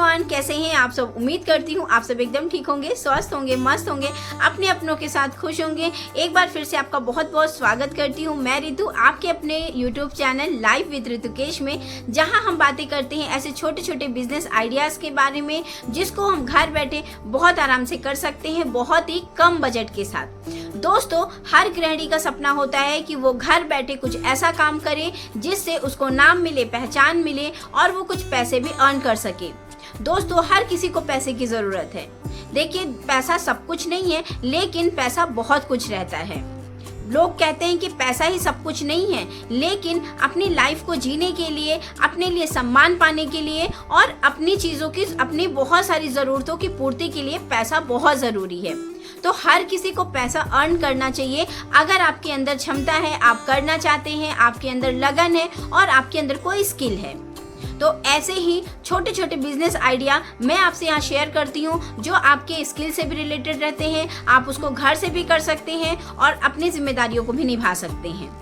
Everyone, कैसे हैं आप सब। उम्मीद करती हूँ आप सब एकदम ठीक होंगे, स्वस्थ होंगे, मस्त होंगे, अपने अपनों के साथ खुश होंगे। एक बार फिर से आपका बहुत बहुत स्वागत करती हूँ मैं रितु, आपके अपने यूट्यूब चैनल लाइव विद ऋतुकेश में, जहाँ हम बातें करते हैं ऐसे छोटे छोटे बिजनेस आइडियाज के बारे में जिसको हम घर बैठे बहुत आराम से कर सकते हैं, बहुत ही कम बजट के साथ। दोस्तों, हर गृहिणी का सपना होता है कि वो घर बैठे कुछ ऐसा काम करे जिससे उसको नाम मिले, पहचान मिले और वो कुछ पैसे भी अर्न कर सके। दोस्तों, हर किसी को पैसे की जरूरत है। देखिए, पैसा सब कुछ नहीं है, लेकिन पैसा बहुत कुछ रहता है। लोग कहते हैं कि पैसा ही सब कुछ नहीं है, लेकिन अपनी लाइफ को जीने के लिए, अपने लिए सम्मान पाने के लिए और अपनी चीज़ों की, अपनी बहुत सारी ज़रूरतों की पूर्ति के लिए पैसा बहुत ज़रूरी है। तो हर किसी को पैसा अर्न करना चाहिए। अगर आपके अंदर क्षमता है, आप करना चाहते हैं, आपके अंदर लगन है और आपके अंदर कोई स्किल है, तो ऐसे ही छोटे छोटे बिजनेस आइडिया मैं आपसे यहाँ शेयर करती हूँ जो आपके स्किल से भी रिलेटेड रहते हैं। आप उसको घर से भी कर सकते हैं और अपनी जिम्मेदारियों को भी निभा सकते हैं।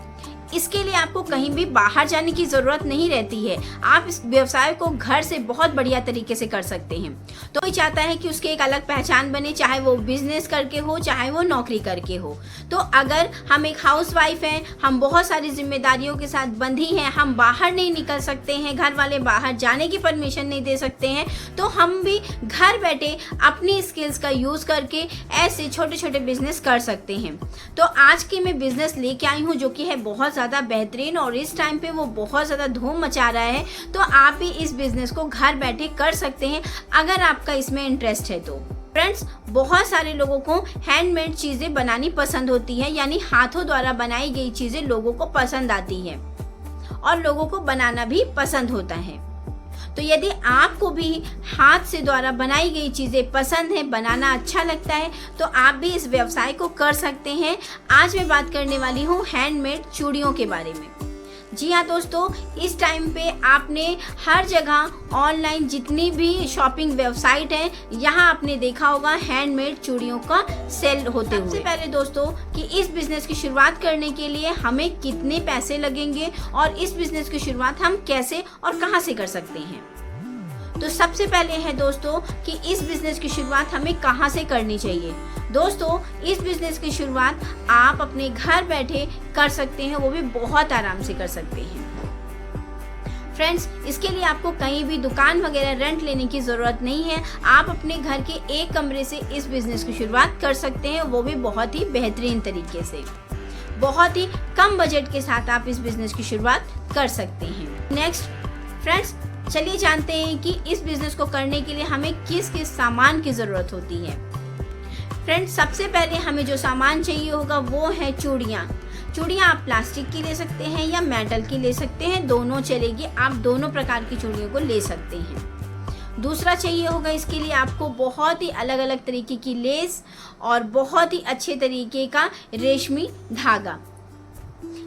इसके लिए आपको कहीं भी बाहर जाने की ज़रूरत नहीं रहती है। आप इस व्यवसाय को घर से बहुत बढ़िया तरीके से कर सकते हैं। तो कोई चाहता है कि उसकी एक अलग पहचान बने, चाहे वो बिजनेस करके हो, चाहे वो नौकरी करके हो। तो अगर हम एक हाउसवाइफ हैं, हम बहुत सारी जिम्मेदारियों के साथ बंधी हैं, हम बाहर नहीं निकल सकते हैं, घर वाले बाहर जाने की परमिशन नहीं दे सकते हैं, तो हम भी घर बैठे अपनी स्किल्स का यूज़ करके ऐसे छोटे छोटे बिजनेस कर सकते हैं। तो आज की मैं बिजनेस लेके आई हूँ जो कि है बहुत ज़्यादा बेहतरीन और इस टाइम पे वो बहुत ज़्यादा धूम मचा रहा है। तो आप भी इस बिजनेस को घर बैठे कर सकते हैं अगर आपका इसमें इंटरेस्ट है तो। फ्रेंड्स, बहुत सारे लोगों को हैंडमेड चीज़ें बनानी पसंद होती है, यानी हाथों द्वारा बनाई गई चीज़ें लोगों को पसंद आती है और लोगों को बनाना भी पसंद होता है। तो यदि आपको भी हाथ से द्वारा बनाई गई चीज़ें पसंद है, बनाना अच्छा लगता है, तो आप भी इस व्यवसाय को कर सकते हैं। आज मैं बात करने वाली हूँ हैंडमेड चूड़ियों के बारे में। जी हाँ दोस्तों, इस टाइम पे आपने हर जगह ऑनलाइन जितनी भी शॉपिंग वेबसाइट है, यहाँ आपने देखा होगा हैंडमेड चूड़ियों का सेल होते हुए। सबसे पहले दोस्तों कि इस बिजनेस की शुरुआत करने के लिए हमें कितने पैसे लगेंगे और इस बिजनेस की शुरुआत हम कैसे और कहाँ से कर सकते हैं। तो सबसे पहले है दोस्तों कि इस बिजनेस की शुरुआत हमें कहाँ से करनी चाहिए। दोस्तों, इस बिजनेस की शुरुआत आप अपने घर बैठे कर सकते हैं, वो भी बहुत आराम से कर सकते हैं। फ्रेंड्स, इसके लिए आपको कहीं भी दुकान वगैरह रेंट लेने की ज़रूरत नहीं है। आप अपने घर के एक कमरे से इस बिजनेस की शुरुआत कर सकते हैं, वो भी बहुत ही बेहतरीन तरीके से। बहुत ही कम बजट के साथ आप इस बिजनेस की शुरुआत कर सकते हैं। नेक्स्ट फ्रेंड्स, चलिए जानते हैं कि इस बिजनेस को करने के लिए हमें किस किस सामान की ज़रूरत होती है। फ्रेंड्स, सबसे पहले हमें जो सामान चाहिए होगा वो है चूड़ियाँ। चूड़ियाँ आप प्लास्टिक की ले सकते हैं या मेटल की ले सकते हैं, दोनों चलेगी। आप दोनों प्रकार की चूड़ियों को ले सकते हैं। दूसरा चाहिए होगा इसके लिए आपको बहुत ही अलग अलग तरीके की लेस और बहुत ही अच्छे तरीके का रेशमी धागा।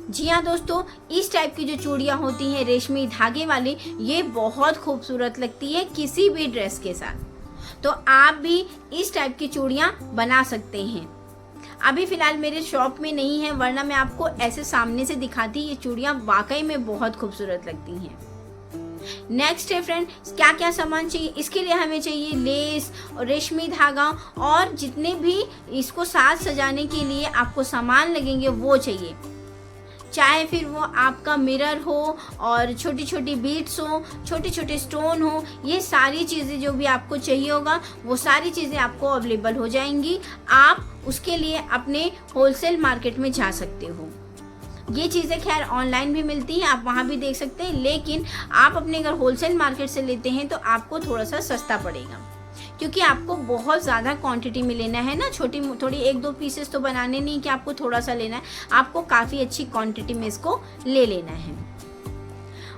जी हाँ दोस्तों, इस टाइप की जो चूड़ियाँ होती हैं रेशमी धागे वाली, ये बहुत खूबसूरत लगती है किसी भी ड्रेस के साथ। तो आप भी इस टाइप की चूड़ियाँ बना सकते हैं। अभी फ़िलहाल मेरे शॉप में नहीं है, वरना मैं आपको ऐसे सामने से दिखाती। ये चूड़ियाँ वाकई में बहुत खूबसूरत लगती हैं। नेक्स्ट है फ्रेंड, क्या क्या सामान चाहिए। इसके लिए हमें चाहिए लेस और रेशमी धागा और जितने भी इसको साज सजाने के लिए आपको सामान लगेंगे वो चाहिए। चाहे फिर वो आपका मिरर हो और छोटी छोटी बीड्स हो, छोटे छोटे स्टोन हो, ये सारी चीज़ें जो भी आपको चाहिए होगा वो सारी चीज़ें आपको अवेलेबल हो जाएंगी। आप उसके लिए अपने होलसेल मार्केट में जा सकते हो। ये चीज़ें खैर ऑनलाइन भी मिलती हैं, आप वहाँ भी देख सकते हैं, लेकिन आप अपने अगर होलसेल मार्केट से लेते हैं तो आपको थोड़ा सा सस्ता पड़ेगा, क्योंकि आपको बहुत ज़्यादा क्वांटिटी में लेना है ना। छोटी थोड़ी एक दो पीसेस तो बनाने नहीं कि आपको थोड़ा सा लेना है, आपको काफ़ी अच्छी क्वांटिटी में इसको ले लेना है।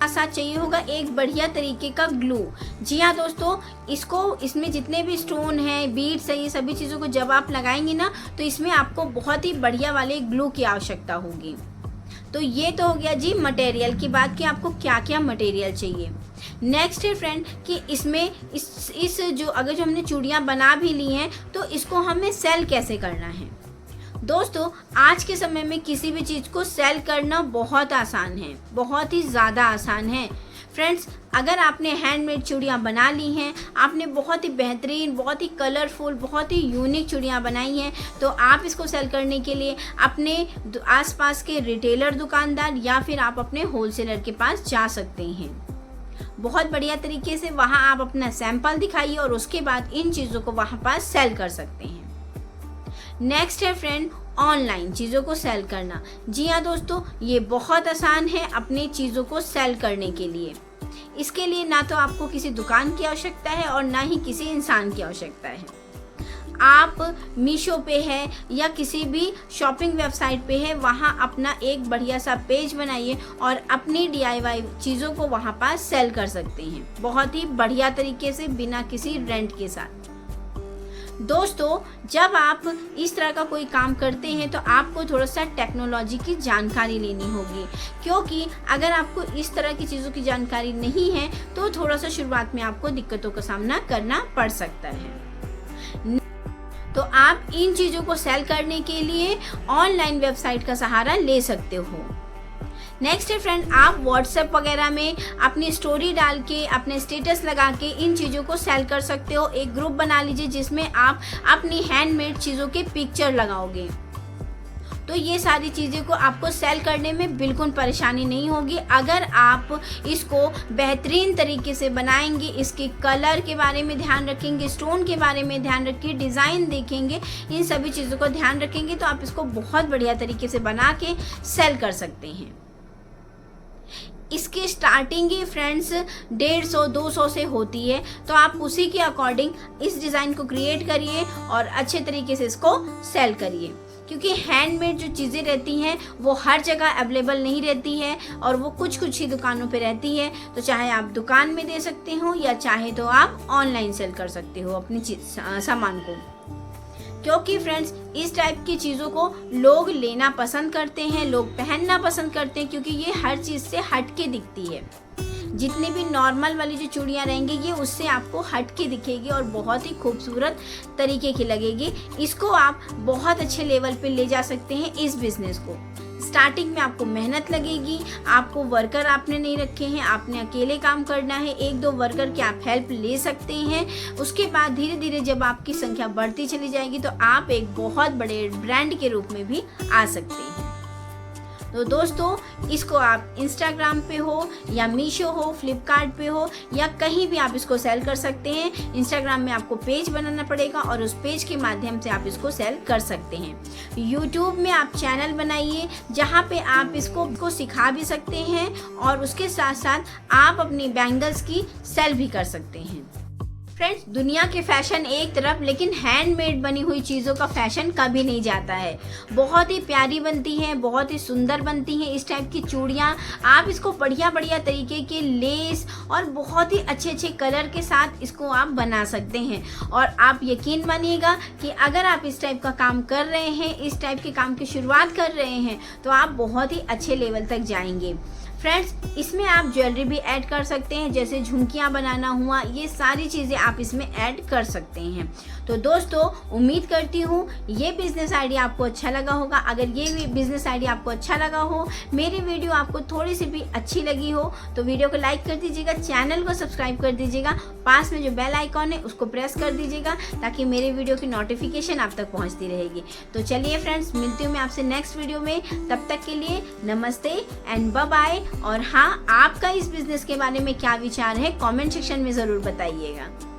साथ चाहिए होगा एक बढ़िया तरीके का ग्लू। जी हाँ दोस्तों, इसमें जितने भी स्टोन हैं, बीड्स है, ये सभी चीज़ों को जब आप लगाएंगे ना, तो इसमें आपको बहुत ही बढ़िया वाले ग्लू की आवश्यकता होगी। तो ये तो हो गया जी मटेरियल की बात कि आपको क्या क्या मटेरियल चाहिए। नेक्स्ट है फ्रेंड कि इसमें इस जो अगर जो हमने चूड़ियाँ बना भी ली हैं तो इसको हमें सेल कैसे करना है। दोस्तों, आज के समय में किसी भी चीज़ को सेल करना बहुत आसान है, बहुत ही ज़्यादा आसान है। फ्रेंड्स, अगर आपने हैंडमेड चूड़ियाँ बना ली हैं, आपने बहुत ही बेहतरीन, बहुत ही कलरफुल, बहुत ही यूनिक चूड़ियाँ बनाई हैं, तो आप इसको सेल करने के लिए अपने आसपास के रिटेलर दुकानदार या फिर आप अपने होलसेलर के पास जा सकते हैं। बहुत बढ़िया तरीके से वहाँ आप अपना सैंपल दिखाइए और उसके बाद इन चीज़ों को वहाँ पास सेल कर सकते हैं। नेक्स्ट है फ्रेंड, ऑनलाइन चीज़ों को सेल करना। जी हाँ दोस्तों, ये बहुत आसान है अपनी चीज़ों को सेल करने के लिए। इसके लिए ना तो आपको किसी दुकान की आवश्यकता है और ना ही किसी इंसान की आवश्यकता है। आप मीशो पे है या किसी भी शॉपिंग वेबसाइट पे है, वहाँ अपना एक बढ़िया सा पेज बनाइए और अपनी DIY चीज़ों को वहाँ पास सेल कर सकते हैं, बहुत ही बढ़िया तरीके से, बिना किसी रेंट के साथ। दोस्तों, जब आप इस तरह का कोई काम करते हैं तो आपको थोड़ा सा टेक्नोलॉजी की जानकारी लेनी होगी, क्योंकि अगर आपको इस तरह की चीज़ों की जानकारी नहीं है तो थोड़ा सा शुरुआत में आपको दिक्कतों का सामना करना पड़ सकता है। तो आप इन चीज़ों को सेल करने के लिए ऑनलाइन वेबसाइट का सहारा ले सकते हो। नेक्स्ट है फ्रेंड, आप व्हाट्सएप वगैरह में अपनी स्टोरी डाल के, अपने स्टेटस लगा के इन चीज़ों को सेल कर सकते हो। एक ग्रुप बना लीजिए जिसमें आप अपनी हैंडमेड चीज़ों के पिक्चर लगाओगे, तो ये सारी चीज़ें को आपको सेल करने में बिल्कुल परेशानी नहीं होगी। अगर आप इसको बेहतरीन तरीके से बनाएंगे, इसके कलर के बारे में ध्यान रखेंगे, स्टोन के बारे में ध्यान रखेंगे, डिज़ाइन देखेंगे, इन सभी चीज़ों को ध्यान रखेंगे, तो आप इसको बहुत बढ़िया तरीके से बना के सेल कर सकते हैं। इसकी स्टार्टिंग ही फ्रेंड्स 150-200 से होती है, तो आप उसी के अकॉर्डिंग इस डिज़ाइन को क्रिएट करिए और अच्छे तरीके से इसको सेल करिए, क्योंकि हैंडमेड जो चीज़ें रहती हैं वो हर जगह अवेलेबल नहीं रहती है और वो कुछ कुछ ही दुकानों पे रहती है। तो चाहे आप दुकान में दे सकते हो या चाहे तो आप ऑनलाइन सेल कर सकते हो अपनी सामान को, क्योंकि फ्रेंड्स इस टाइप की चीज़ों को लोग लेना पसंद करते हैं, लोग पहनना पसंद करते हैं, क्योंकि ये हर चीज़ से हट के दिखती है। जितनी भी नॉर्मल वाली जो चूड़ियाँ रहेंगी ये उससे आपको हट के दिखेगी और बहुत ही खूबसूरत तरीके की लगेगी। इसको आप बहुत अच्छे लेवल पे ले जा सकते हैं इस बिज़नेस को। स्टार्टिंग में आपको मेहनत लगेगी, आपको वर्कर आपने नहीं रखे हैं, आपने अकेले काम करना है, 1-2 वर्कर की आप हेल्प ले सकते हैं। उसके बाद धीरे धीरे जब आपकी संख्या बढ़ती चली जाएगी तो आप एक बहुत बड़े ब्रांड के रूप में भी आ सकते हैं। तो दोस्तों, इसको आप इंस्टाग्राम पे हो या मीशो हो, फ्लिपकार्ट पे हो या कहीं भी आप इसको सेल कर सकते हैं। इंस्टाग्राम में आपको पेज बनाना पड़ेगा और उस पेज के माध्यम से आप इसको सेल कर सकते हैं। यूट्यूब में आप चैनल बनाइए जहाँ पे आप इसको सिखा भी सकते हैं और उसके साथ साथ आप अपनी बैंगल्स की सेल भी कर सकते हैं। फ्रेंड्स, दुनिया के फैशन एक तरफ, लेकिन हैंडमेड बनी हुई चीज़ों का फैशन कभी नहीं जाता है। बहुत ही प्यारी बनती हैं, बहुत ही सुंदर बनती हैं इस टाइप की चूड़ियाँ। आप इसको बढ़िया बढ़िया तरीके के लेस और बहुत ही अच्छे अच्छे कलर के साथ इसको आप बना सकते हैं। और आप यकीन मानिएगा कि अगर आप इस टाइप का काम कर रहे हैं, इस टाइप के काम की शुरुआत कर रहे हैं, तो आप बहुत ही अच्छे लेवल तक जाएंगे। फ्रेंड्स, इसमें आप ज्वेलरी भी ऐड कर सकते हैं, जैसे झुमकियाँ बनाना हुआ, ये सारी चीज़ें आप इसमें ऐड कर सकते हैं। तो दोस्तों, उम्मीद करती हूँ ये बिज़नेस आइडिया आपको अच्छा लगा होगा। अगर ये बिज़नेस आइडिया आपको अच्छा लगा हो, मेरी वीडियो आपको थोड़ी सी भी अच्छी लगी हो, तो वीडियो को लाइक कर दीजिएगा, चैनल को सब्सक्राइब कर दीजिएगा, पास में जो बेल आइकॉन है उसको प्रेस कर दीजिएगा, ताकि मेरे वीडियो की नोटिफिकेशन आप तक पहुँचती रहेगी। तो चलिए फ्रेंड्स, मिलती हूँ मैं आपसे नेक्स्ट वीडियो में। तब तक के लिए नमस्ते एंड बाय बाय। और हाँ, आपका इस बिज़नेस के बारे में क्या विचार है, कमेंट सेक्शन में ज़रूर बताइएगा।